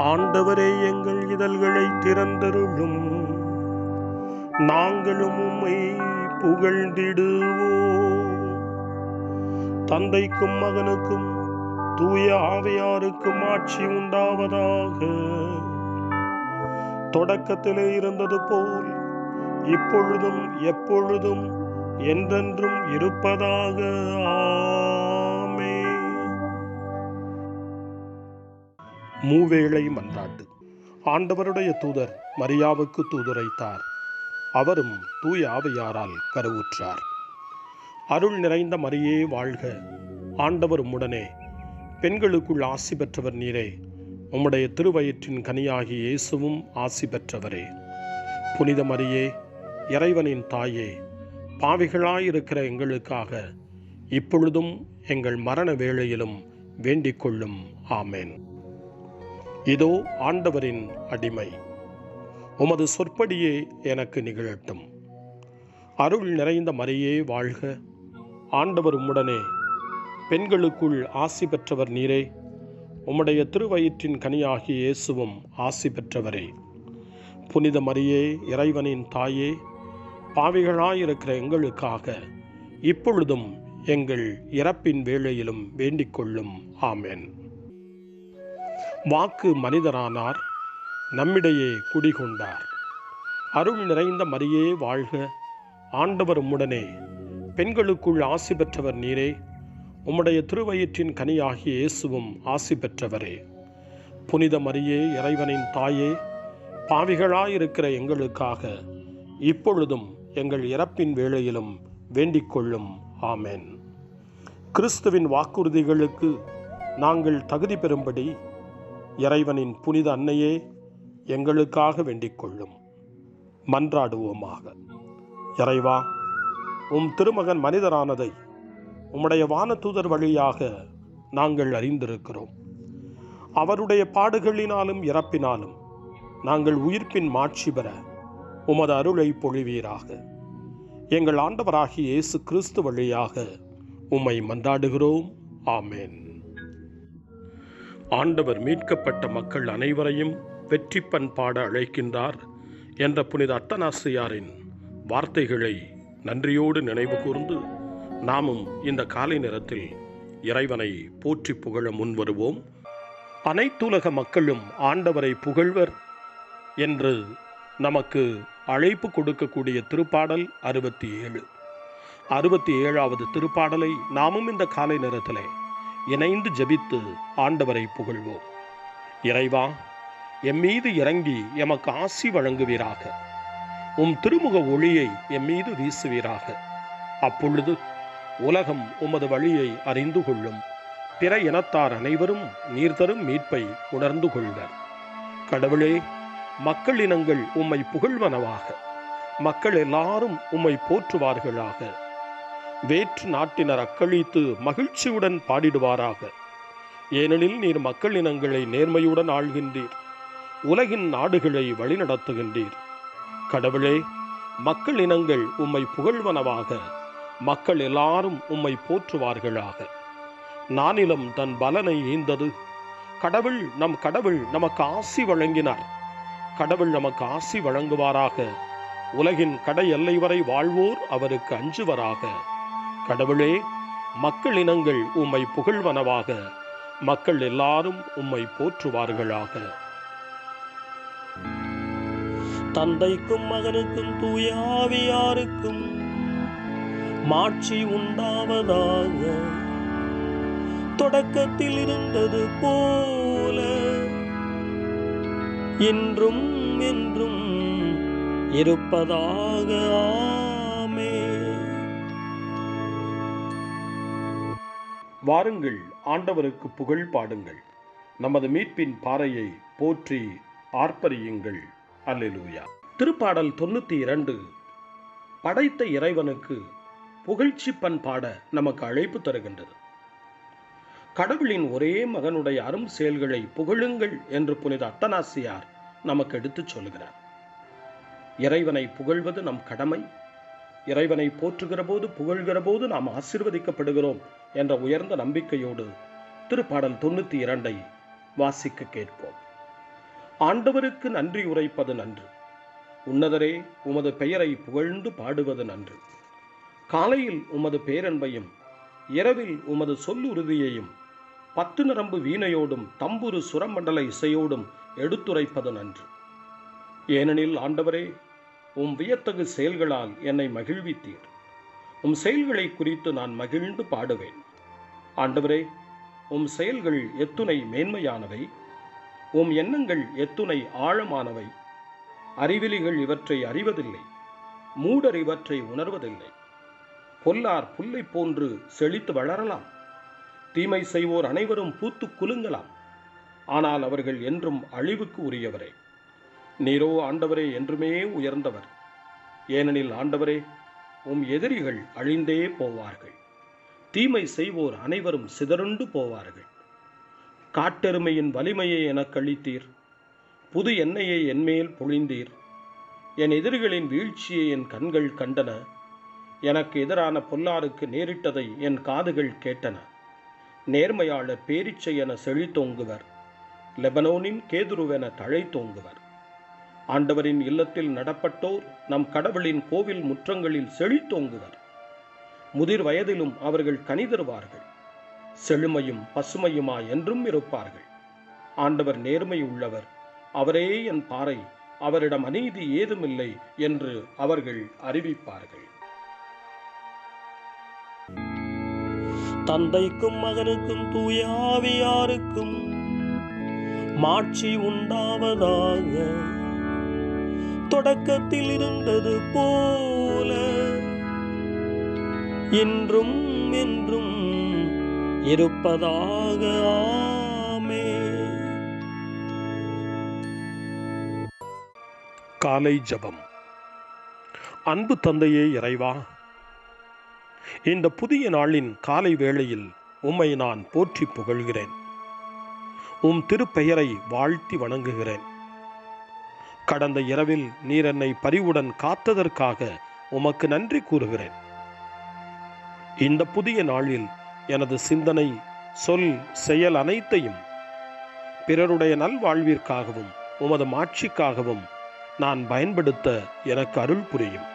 ஆண்டவரே, எங்கள் இதழ்களை திறந்தருளும், நாங்களும் உம்மை புகழ்ந்திடுவோம். தந்தைக்கும் மகனுக்கும் தூய ஆவியாருக்கும் ஆட்சி உண்டாவதாக. தொடக்கத்திலே இருந்தது போல் இப்பொழுதும் எப்பொழுதும் என்றென்றும் இருப்பதாக. ஆமென். மூவேளை மன்றாட்டு. ஆண்டவருடைய தூதர் மரியாவுக்கு தூதுரைத்தார். அவரும் தூய ஆவியாரால் கருவுற்றார். அருள் நிறைந்த மரியே வாழ்க, ஆண்டவர் உம்முடனே, பெண்களுக்குள் ஆசி பெற்றவர் நீரே. உம்முடைய திருவயிற்றின் கனியாகி இயேசுவும் ஆசி பெற்றவரே. புனித மரியே, இறைவனின் தாயே, பாவிகளாயிருக்கிற எங்களுக்காக இப்பொழுதும் எங்கள் மரண வேளையிலும் வேண்டிக் கொள்ளும். ஆமேன். இதோ ஆண்டவரின் அடிமை, உமது சொற்படியே எனக்கு நிகழட்டும். அருள் நிறைந்த மரியே வாழ்க, ஆண்டவர் உம்முடனே, பெண்களுக்குள் ஆசி பெற்றவர் நீரே. உம்முடைய திருவயிற்றின் கனியாகிய இயேசுவும் ஆசி பெற்றவரே. புனித மரியே, இறைவனின் தாயே, பாவிகளாயிருக்கிற எங்களுக்காக இப்பொழுதும் எங்கள் இறப்பின் வேளையிலும் வேண்டிக் கொள்ளும். ஆமேன். வாக்கு மனிதரானார், நம்மிடையே குடிகொண்டார். அருள் நிறைந்த மரியே வாழ்க, ஆண்டவர் உம்முடனே, பெண்களுக்குள் ஆசி பெற்றவர் நீரே. உம்முடைய திருவயிற்றின் கனியாகிய இயேசுவும் ஆசி பெற்றவரே. புனித மரியே, இறைவனின் தாயே, பாவிகளாயிருக்கிற எங்களுக்காக இப்பொழுதும் எங்கள் இறப்பின் வேளையிலும் வேண்டிக் கொள்ளும். ஆமேன். கிறிஸ்துவின் வாக்குறுதிகளுக்கு நாங்கள் தகுதி பெறும்படி இறைவனின் புனித அன்னையே, எங்களுக்காக வேண்டிக் கொள்ளும். மன்றாடுவோமாக. இறைவா, உம் திருமகன் மனிதரானதை உம்முடைய வானதூதர் வழியாக நாங்கள் அறிந்திருக்கிறோம். அவருடைய பாடுகளினாலும் இறப்பினாலும் நாங்கள் உயிர்ப்பின் மாட்சி பெற உமது அருளை பொழிவீராக. எங்கள் ஆண்டவராகிய இயேசு கிறிஸ்து வழியாக உம்மை மன்றாடுகிறோம். ஆமேன். ஆண்டவர் மீட்கப்பட்ட மக்கள் அனைவரையும் வெற்றி பண்பாட அழைக்கின்றார் என்ற புனித அத்தனாசியாரின் வார்த்தைகளை நன்றியோடு நினைவு கூர்ந்து நாமும் இந்த காலை நேரத்தில் இறைவனை போற்றி புகழ முன்வருவோம். அனைத்துலக மக்களும் ஆண்டவரை புகழ்வர் என்று நமக்கு அழைப்பு கொடுக்கக்கூடிய திருப்பாடல் 67. 67வது திருப்பாடலை நாமும் இந்த காலை நேரத்தில் இணைந்து ஜெபித்து ஆண்டவரை புகழ்வோம். இறைவா, எம்மீது இறங்கி எமக்கு ஆசி வழங்குவீராக. உம் திருமுக ஒளியை எம்மீது வீசுவீராக. அப்பொழுது உலகம் உமது வழியை அறிந்து கொள்ளும். பிற இனத்தார் அனைவரும் நீர் தரும் மீட்பை உணர்ந்து கொள்வர். கடவுளே, மக்கள் இனங்கள் உம்மை புகழ்வனவாக. மக்கள் எல்லாரும் உம்மை போற்றுவார்களாக. வேற்று நாட்டினர் அக்களித்து மகிழ்ச்சியுடன் பாடிடுவாராக. ஏனெனில் நீர் மக்கள் இனங்களை நேர்மையுடன் ஆள்கின்றீர், உலகின் நாடுகளை வழிநடத்துகின்றீர். கடவுளே, மக்கள் இனங்கள் உம்மை புகழ்வனவாக. மக்கள் எல்லாரும் உம்மை போற்றுவார்களாக. நானிலம் தன் பலனை ஈந்தது. கடவுள் நமக்கு ஆசி வழங்கினார். கடவுள் நமக்கு ஆசி வழங்குவாராக. உலகின் கடை எல்லை வரை வாழ்வோர் அவருக்கு அஞ்சுவராக. கடவுளே, மக்கள் இனங்கள் உம்மை புகழ்வனவாக. மக்கள் எல்லாரும் உம்மை போற்றுவார்களாக. தந்தைக்கும் மகனுக்கும் தூய ஆவியாருக்கும் மாட்சி உண்டாவதாக. தொடக்கத்தில் இருந்தது போல இன்றும் என்றும் இருப்பதாக. ஆமென். வாருங்கள், ஆண்டவருக்கு புகழ் பாடுங்கள். நமது மீட்பின் பாறையை போற்றி ஆர்ப்பரியுங்கள். அல்லேலூயா. திருப்பாடல் 92 படைத்த இறைவனுக்கு புகழ்ச்சி பண்பாட நமக்கு அழைப்பு தருகின்றது. கடவுளின் ஒரே மகனுடைய அரும் செயல்களை புகழுங்கள் என்று புனித அத்தனாசியார் நமக்கு எடுத்துச் சொல்கிறார். இறைவனை புகழ்வது நம் கடமை. இறைவனை போற்றுகிற போது, புகழ்கிற போது நாம் ஆசீர்வதிக்கப்படுகிறோம் என்ற உயர்ந்த நம்பிக்கையோடு திருப்பாடல் 92 வாசிக்க கேட்போம். ஆண்டவருக்கு நன்றி உரைப்பது நன்று. உன்னதரே, உமது பெயரை புகழ்ந்து பாடுவது நன்று. காலையில் உமது பேரன்பையும் இரவில் உமது சொல்லுறுதியையும் 10 நரம்பு வீணையோடும் தம்புரு சுரமண்டல இசையோடும் எடுத்துரைப்பது நன்று. ஏனெனில் ஆண்டவரே, உம் வியத்தகு செயல்களால் என்னை மகிழ்வித்தீர். உம் செயல்களை குறித்து நான் மகிழ்ந்து பாடுவேன். ஆண்டவரே, உம் செயல்கள் எத்துணை மேன்மையானவை, உம் எண்ணங்கள் எத்துணை ஆழமானவை. அறிவிலிகள் இவற்றை அறிவதில்லை, மூடர் இவற்றை உணர்வதில்லை. பொல்லார் புல்லை போன்று செழித்து வளரலாம், தீமை செய்வோர் அனைவரும் பூத்து குலுங்கலாம். ஆனால் அவர்கள் என்றும் அழிவுக்கு உரியவரே. நீரோ ஆண்டவரே என்றுமே உயர்ந்தவர். ஏனெனில் ஆண்டவரே, உம் எதிரிகள் அழிந்தே போவார்கள், தீமை செய்வோர் அனைவரும் சிதறுண்டு போவார்கள். காட்டெருமையின் வலிமையை எனக்கு அளித்தீர், புது எண்ணெயை என்மேல் பொழிந்தீர். என் எதிரிகளின் வீழ்ச்சியை என் கண்கள் கண்டன. எனக்கு எதிரான பொல்லாருக்கு நேரிட்டதை என் காதுகள் கேட்டன. நேர்மையாளர் பேரிச்சை என செழித்தோங்குவர், லெபனோனின் கேதுருவென தழைத்தோங்குவர். ஆண்டவரின் இல்லத்தில் நடப்பட்டோர் நம் கடவுளின் கோவில் முற்றங்களில் செழித்தோங்குவர். முதிர் வயதிலும் அவர்கள் கனிதருவார்கள், செழுமையும் பசுமையுமா என்றும் இருப்பார்கள். ஆண்டவர் நேர்மை உள்ளவர், அவரே என் பாறை, அவரிடம் அநீதி ஏதுமில்லை என்று அவர்கள் அறிவிப்பார்கள். தந்தைக்கும் மகனுக்கும் தூய ஆவியாருக்கும் மாட்சி உண்டாவதாக. தொடக்கத்தில் இருந்தது போல இன்றும் என்றும் இருப்பதாக. ஆமென். காலை ஜெபம். அன்பு தந்தையே இறைவா, இந்த புதிய நாளின் காலை வேளையில் உம்மை நான் போற்றி புகழ்கிறேன். உம் திருப்பெயரை வாழ்த்தி வணங்குகிறேன். கடந்த இரவில் நீர் என்னை பரிவுடன் காத்ததற்காக உமக்கு நன்றி கூறுகிறேன். இந்த புதிய நாளில் எனது சிந்தனை, சொல், செயல் அனைத்தையும் பிறருடைய நல்வாழ்விற்காகவும் உமது மாட்சிக்காகவும் நான் பயன்படுத்த எனக்கு அருள் புரியும்.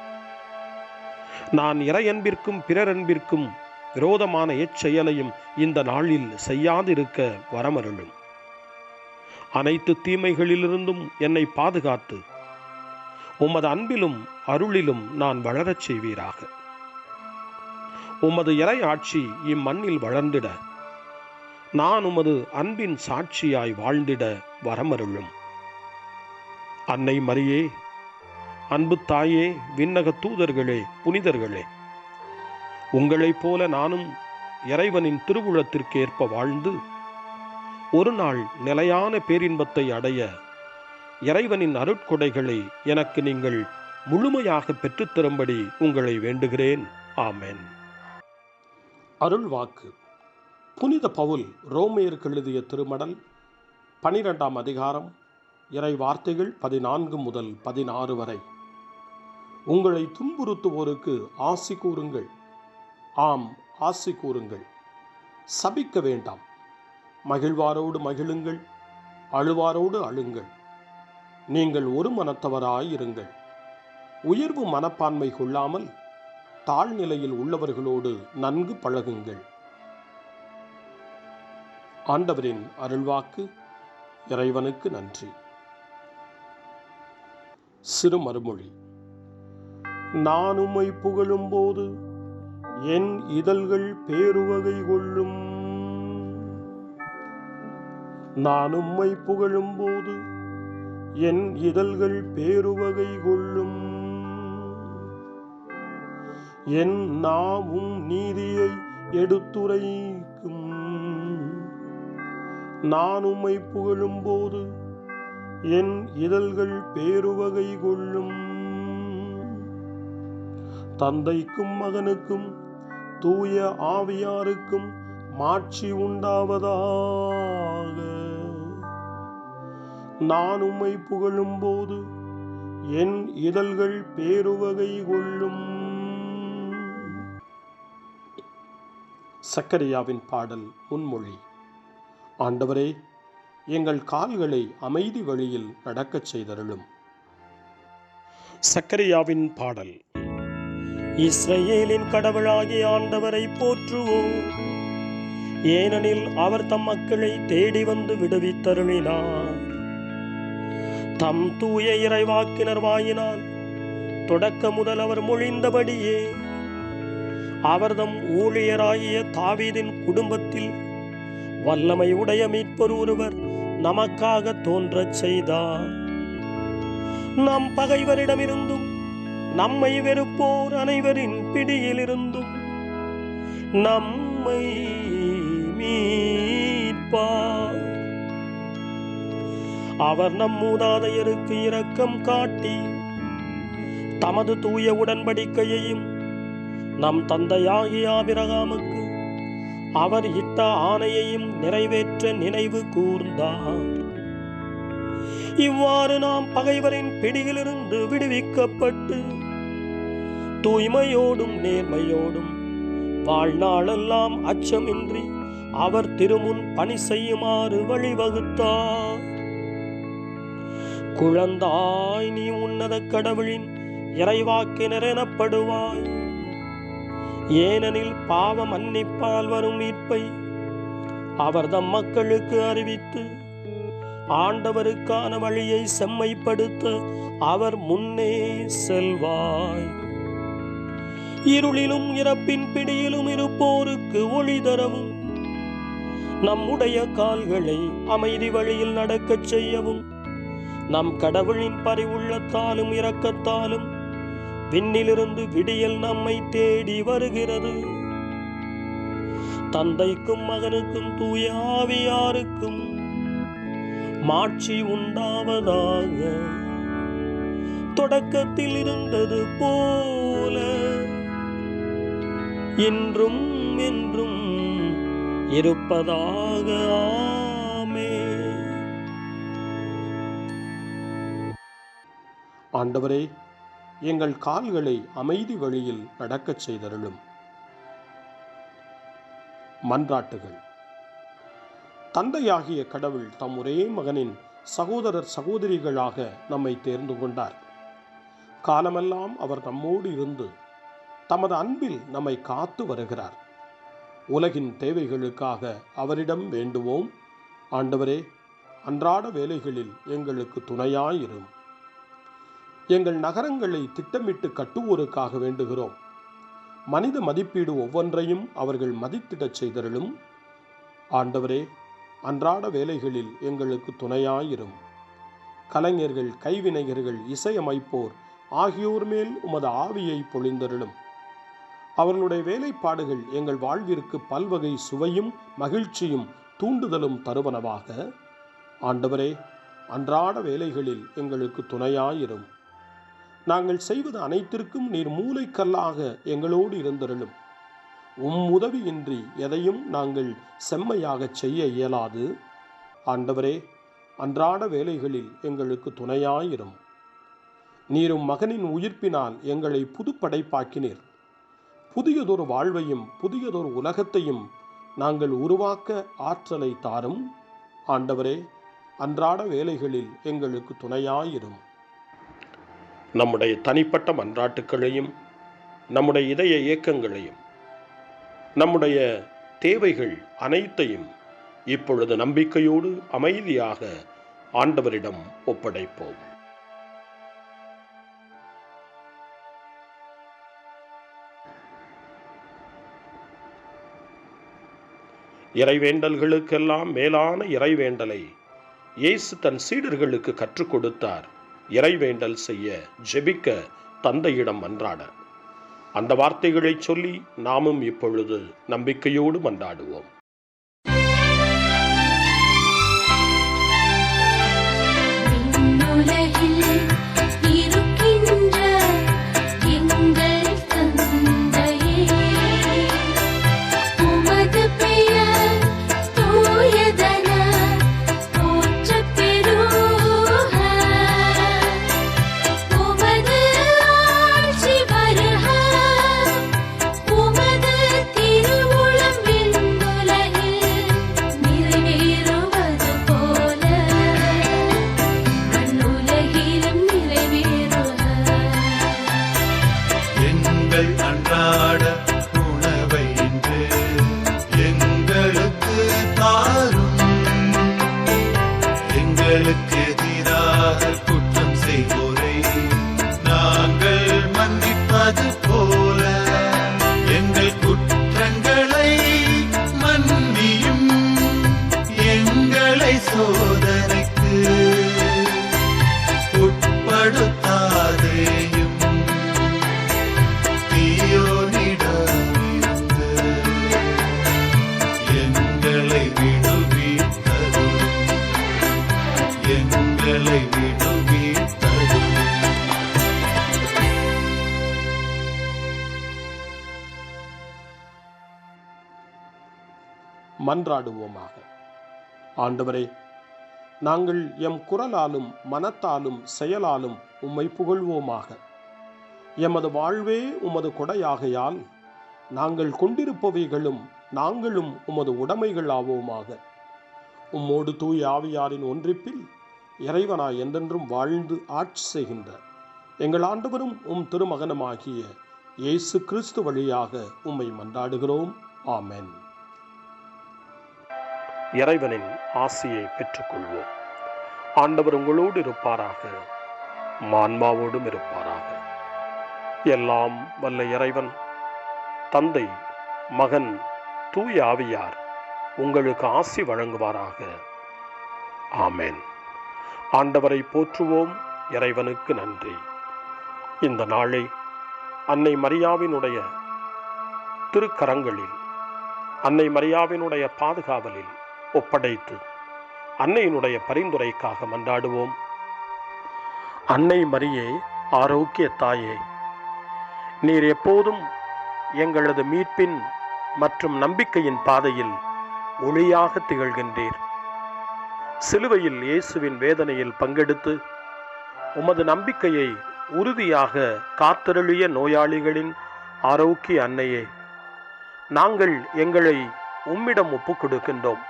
நான் இறையன்பிற்கும் பிறரன்பிற்கும் விரோதமான எச்செயலையும் இந்த நாளில் செய்யாதிருக்க வரமருளும். அனைத்து தீமைகளிலிருந்தும் என்னை பாதுகாத்து உமது அன்பிலும் அருளிலும் நான் வளரச் செய்வீராக. உமது இறை ஆட்சி இம்மண்ணில் வளர்ந்திட, நான் உமது அன்பின் சாட்சியாய் வாழ்ந்திட வரமருளும். அன்னை மரியே, அன்பு தாயே, விண்ணக தூதர்களே, புனிதர்களே, உங்களைப் போல நானும் இறைவனின் திருவுளத்திற்கு ஏற்ப வாழ்ந்து ஒரு நாள் நிலையான பேரின்பத்தை அடைய இறைவனின் அருட்கொடைகளை எனக்கு நீங்கள் முழுமையாக பெற்றுத்தரும்படி உங்களை வேண்டுகிறேன். ஆமென். அருள் வாக்கு. புனித பவுல் ரோமையருக்கு எழுதிய திருமடல் 12ஆம் அதிகாரம், இறை வார்த்தைகள் 14 முதல் 16 வரை. உங்களை துன்புறுத்துவோருக்கு ஆசி கூறுங்கள், ஆம் ஆசி கூறுங்கள். சபிக்க வேண்டாம். மகிழ்வாரோடு மகிழுங்கள், அழுவாரோடு அழுங்கள். நீங்கள் ஒரு மனத்தவராயிருங்கள். உயர்வு மனப்பான்மை கொள்ளாமல் தாழ்நிலையில் உள்ளவர்களோடு நன்கு பழகுங்கள். ஆண்டவரின் அருள்வாக்கு. இறைவனுக்கு நன்றி. சிறு மறுமொழி. நான் உம்மை புகழும்போது என் இதழ்கள் பேருவகை கொள்ளும். நான் உம்மை புகழும்போது என் இதழ்கள் பேருவகை கொள்ளும். என் நாவும் நீதியை எடுத்துரைக்கும். நான் உம்மை புகழும்போது என் இதழ்கள் பேருவகை கொள்ளும். தந்தைக்கும் மகனுக்கும் தூய ஆவியாருக்கும் மாட்சி உண்டாவதாக. நான் உம்மை புகழும்போது என் இதழ்கள் பேருவகை கொள்ளும். சக்கரியாவின் பாடல் முன்மொழி. ஆண்டவரே, எங்கள் கால்களை அமைதி வழியில் நடக்கச் செய்தருளும். சக்கரியாவின் பாடல். இஸ்ரவேலின் கடவுளாகிய ஆண்டவரை போற்றுவோம், ஏனெனில் அவர் தம் மக்களை தேடி வந்து விடுவித்தருளினார். தம் தூய இறைவாக்கினர் வாயினால் தொடக்க முதல் அவர் மொழிந்தபடியே அவர் தம் ஊழியராகிய தாவீதின் குடும்பத்தில் வல்லமை உடைய மீட்பர் ஒருவர் நமக்காக தோன்றச் செய்தார். நம் பகைவரிடமிருந்தும் நம்மை வெறுப்போர் அனைவரின் பிடியிலிருந்தும் நம்மை மீட்பார். அவர் நம் மூதாதையருக்கு இரக்கம் காட்டி தமது தூய உடன்படிக்கையையும் நம் தந்தையாகிய ஆபிரகாமுக்கு அவர் இட்ட ஆணையையும் நிறைவேற்ற நினைவு கூர்ந்தார். இவ்வாறு நாம் பகைவரின் பிடியிலிருந்து விடுவிக்கப்பட்டு தூய்மையோடும் நேர்மையோடும் வாழ்நாளெல்லாம் அச்சமின்றி அவர் திருமுன் பணி செய்யுமாறு வழிவகுத்தார். குழந்தாய், நீ உன்னத கடவுளின் இறைவாக்கினர் எனப்படுவாய், ஏனெனில் பாவ மன்னிப்பால் வரும் மீட்பை அவர் தம் மக்களுக்கு அறிவித்து ஆண்டவருக்கான வழியை செம்மைப்படுத்த அவர் முன்னே செல்வாய். இருளிலும் இறப்பின் பிடியிலும் இருப்போருக்கு ஒளி தரவும் நம்முடைய கால்களை அமைதி வழியில் நடக்கச் செய்யவும் நம் கடவுளின் பரிவுள்ளத்தாலும் இரக்கத்தாலும் விண்ணிலிருந்து விடியல் நம்மை தேடி வருகிறது. தந்தைக்கும் மகனுக்கும் தூய ஆவியாருக்கும் மாட்சி உண்டாவதாக, தொடக்கத்தில் இருந்தது போல இன்றும் என்றும் இருப்பதாக. ஆமென். ஆண்டவரே, எங்கள் கால்களை அமைதி வழியில் நடக்கச் செய்தருளும். மன்றாட்டுகள். தந்தையாகிய கடவுள் தம் ஒரே மகனின் சகோதரர் சகோதரிகளாக நம்மை தேர்ந்து கொண்டார். காலமெல்லாம் அவர் நம்மோடு இருந்து தமது அன்பில் நம்மை காத்து வருகிறார். உலகின் தேவைகளுக்காக அவரிடம் வேண்டுவோம். ஆண்டவரே, அன்றாட வேலைகளில் எங்களுக்கு துணையாயிரும். எங்கள் நகரங்களை திட்டமிட்டு கட்டுவோருக்காக வேண்டுகிறோம். மனித மதிப்பீடு ஒவ்வொன்றையும் அவர்கள் மதித்திடச் செய்தருளும். ஆண்டவரே, அன்றாட வேலைகளில் எங்களுக்கு துணையாயிரும். கலைஞர்கள், கைவினைஞர்கள், இசையமைப்போர் ஆகியோர் மேல் உமது ஆவியை பொழிந்தருளும். அவர்களுடைய வேலைப்பாடுகள் எங்கள் வாழ்விற்கு பல்வகை சுவையும் மகிழ்ச்சியும் தூண்டுதலும் தருவனவாக. ஆண்டவரே, அன்றாட வேலைகளில் எங்களுக்கு துணையாயிரும். நாங்கள் செய்வது அனைத்திற்கும் நீர் மூலைக்கல்லாக எங்களோடு இருந்தருளும். உதவியின்றி எதையும் நாங்கள் செம்மையாக செய்ய இயலாது. ஆண்டவரே, அன்றாட வேலைகளில் எங்களுக்கு துணையாயிரும். நீரும் மகனின் உயிர்ப்பினால் எங்களை புதுப்படைப்பாக்கினீர். புதியதொரு வாழ்வையும் புதியதொரு உலகத்தையும் நாங்கள் உருவாக்க ஆற்றலை தாரும். ஆண்டவரே, அன்றாட வேலைகளில் எங்களுக்கு துணையாயிரும். நம்முடைய தனிப்பட்ட மன்றாட்டுக்களையும் நம்முடைய இதய இயக்கங்களையும் நம்முடைய தேவைகள் அனைத்தையும் இப்பொழுது நம்பிக்கையோடு அமைதியாக ஆண்டவரிடம் ஒப்படைப்போம். இறைவேண்டல்களுக்கெல்லாம் மேலான இறைவேண்டலை இயேசு தன் சீடர்களுக்கு கற்றுக் கொடுத்தார். இறைவேண்டல் செய்ய, ஜெபிக்க, தந்தையிடம் மன்றாட. அந்த வார்த்தைகளை சொல்லி நாமும் இப்பொழுது நம்பிக்கையோடு மன்றாடுவோம். உமது திருவுளம் விண்ணுலகில் வாரும். எங்களுக்கு எதிராக குற்றம் செய்வோரை நாங்கள் மன்னிப்பது போல எங்கள் குற்றங்களை மன்னியும். எங்களை சோதனைக்கு உட்படுத்தாதேயும், தீயோனிடமிருந்து எங்களை விடுவித்தருளும். எங்களை விடுவித்தருளும். மன்றாடுவோமாக. ஆண்டவரே, நாங்கள் எம் குரலாலும் மனத்தாலும் செயலாலும் உம்மை புகழ்வோமாக. எமது வாழ்வே உமது கொடையாகையால் நாங்கள் கொண்டிருப்பவைகளும் நாங்களும் உமது உடைமைகள் ஆவோமாக. உம்மோடு தூய ஆவியாரின் ஒன்றிப்பில் இறைவனாய் என்றென்றும் வாழ்ந்து ஆட்சி செய்கின்ற எங்கள் ஆண்டவரும் உம் திருமகனுமாகிய இயேசு கிறிஸ்து வழியாக உம்மை மன்றாடுகிறோம். ஆமென். இறைவனின் ஆசியை பெற்றுக்கொள்வோம். ஆண்டவர் உங்களோடு இருப்பாராக, ஆன்மாவோடும் இருப்பாராக. எல்லாம் வல்ல இறைவன் தந்தை, மகன், தூய ஆவியார் உங்களுக்கு ஆசி வழங்குவாராக. ஆமென். ஆண்டவரை போற்றுவோம். இறைவனுக்கு நன்றி. இந்த நாளை அன்னை மரியாவினுடைய திருக்கரங்களில், அன்னை மரியாவினுடைய பாதுகாவலில் ஒப்படைத்து அன்னையினுடைய பரிந்துரைக்காக மன்றாடுவோம். அன்னை மரியே, ஆரோக்கிய தாயே, நீர் எப்போதும் எங்களது மீட்பின் மற்றும் நம்பிக்கையின் பாதையில் ஒளியாக திகழ்கின்றீர். சிலுவையில் இயேசுவின் வேதனையில் பங்கெடுத்து உமது நம்பிக்கையை உறுதியாக காத்தருளிய நோயாளிகளின் ஆரோக்கிய அன்னையே, நாங்கள் எங்களை உம்மிடம் ஒப்புக் கொடுக்கின்றோம்.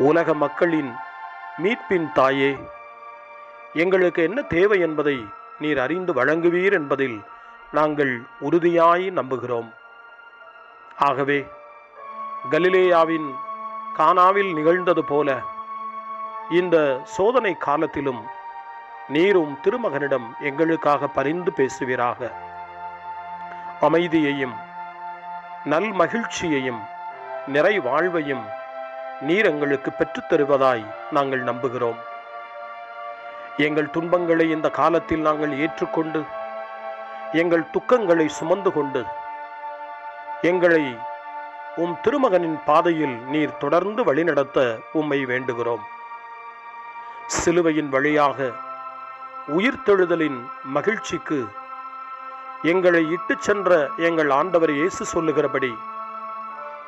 உலக மக்களின் மீட்பின் தாயே, எங்களுக்கு என்ன தேவை என்பதை நீர் அறிந்து வழங்குவீர் என்பதில் நாங்கள் உறுதியாய் நம்புகிறோம். ஆகவே கலிலேயாவின் கானாவில் நிகழ்ந்தது போல இந்த சோதனை காலத்திலும் நீரும் திருமகனிடம் எங்களுக்காக பரிந்து பேசுவீராக. அமைதியையும் நல் மகிழ்ச்சியையும் நிறை வாழ்வையும் நீர் எங்களுக்கு பெற்றுத் தருவதாய் நாங்கள் நம்புகிறோம். எங்கள் துன்பங்களை இந்த காலத்தில் நாங்கள் ஏற்றுக்கொண்டு எங்கள் துக்கங்களை சுமந்து கொண்டு எங்களை உம் திருமகனின் பாதையில் நீர் தொடர்ந்து வழிநடத்த உம்மை வேண்டுகிறோம். சிலுவையின் வழியாக உயிர்த்தெழுதலின் மகிழ்ச்சிக்கு எங்களை இட்டுச் சென்ற எங்கள் ஆண்டவர் இயேசு சொல்லுகிறபடி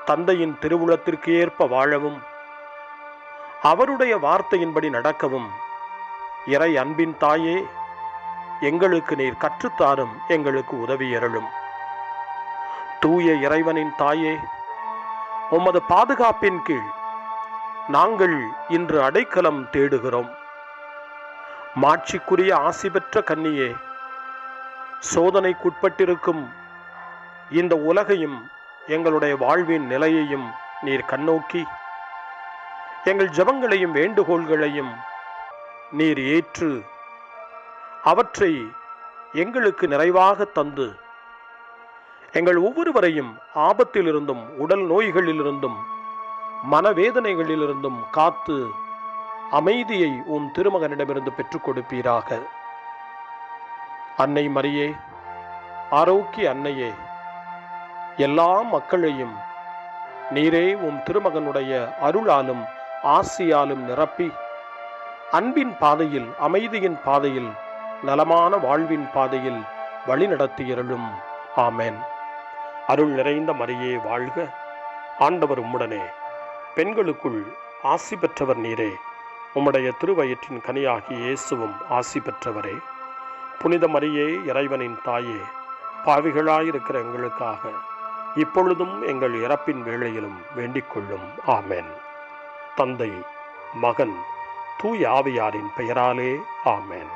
தந்தையின் திருவுளத்திற்கு ஏற்ப வாழவும் அவருடைய வார்த்தையின்படி நடக்கவும் இறை அன்பின் தாயே, எங்களுக்கு நீர் கற்றுத்தாரும், எங்களுக்கு உதவியருளும். தூய இறைவனின் தாயே, உமது பாதுகாப்பின் கீழ் நாங்கள் இன்று அடைக்கலம் தேடுகிறோம். மாட்சிக்குரிய ஆசி பெற்ற கன்னியே, சோதனைக்குட்பட்டிருக்கும் இந்த உலகையும் எங்களுடைய வாழ்வின் நிலையையும் நீர் கண்ணோக்கி எங்கள் ஜெபங்களையும் வேண்டுகோள்களையும் நீர் ஏற்று அவற்றை எங்களுக்கு நிறைவாக தந்து எங்கள் ஒவ்வொருவரையும் ஆபத்திலிருந்தும் உடல் நோய்களிலிருந்தும் மனவேதனைகளிலிருந்தும் காத்து அமைதியை உம் திருமகனிடமிருந்து பெற்றுக் கொடுப்பீராக. அன்னை மரியே, ஆரோக்கிய அன்னையே, எல்லா மக்களையும் நீரே உம் திருமகனுடைய அருளாலும் ஆசியாலும் நிரப்பி அன்பின் பாதையில், அமைதியின் பாதையில், நலமான வாழ்வின் பாதையில் வழிநடத்தியருளும். ஆமென். அருள் நிறைந்த மரியே வாழ்க. ஆண்டவர் உம்முடனே, பெண்களுக்குள் ஆசி பெற்றவர் நீரே. உம்முடைய திருவயிற்றின் கனியாகிய இயேசுவும் ஆசி பெற்றவரே. புனித மரியே, இறைவனின் தாயே, பாவிகளாயிருக்கிற எங்களுக்காக இப்பொழுதும் எங்கள் இறப்பின் வேளையிலும் வேண்டிக் கொள்ளும். ஆமென். தந்தை, மகன், தூய ஆவியாரின் பெயராலே. ஆமென்.